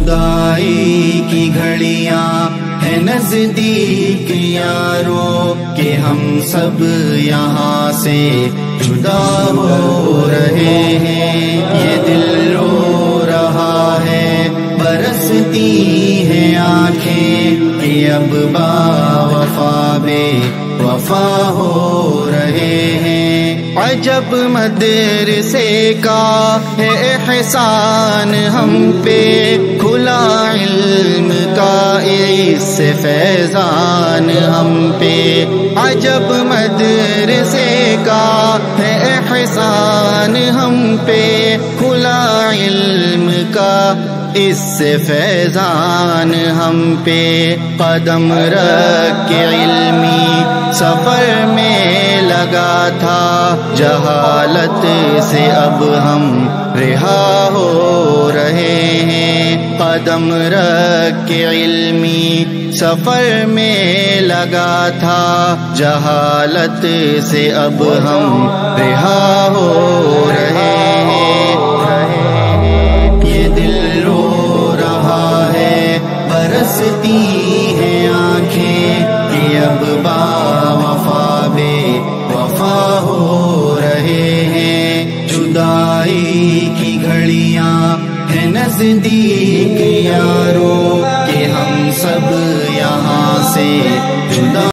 جدائی کی گھڑیاں ہے نزدیک یارو کہ ہم سب یہاں سے جدا ہو رہے ہیں. یہ دل رو رہا ہے برستی ہیں آنکھیں کہ اب با وفا بے وفا ہو رہے ہیں. عجب مدرسے کا ہے احسان ہم پہ کھلا علم کا اس سے فیضان ہم پہ. عجب مدرسے کا ہے احسان ہم پہ کھلا علم کا اس سے فیضان ہم پہ. قدم رکھ کے علمی سفر میں لگا تھا جہالت سے اب ہم رہا ہو رہے ہیں. قدم رکھ کے علمی سفر میں لگا تھا جہالت سے اب ہم رہا ہو رہے ہیں. یہ دل رو رہا ہے برستی ہیں آنکھیں کہ اب با وفا بے وفا ہو رہے ہیں. جدائی کی گھڑیاں ہے نزدیک یارو کہ ہم سب یہاں سے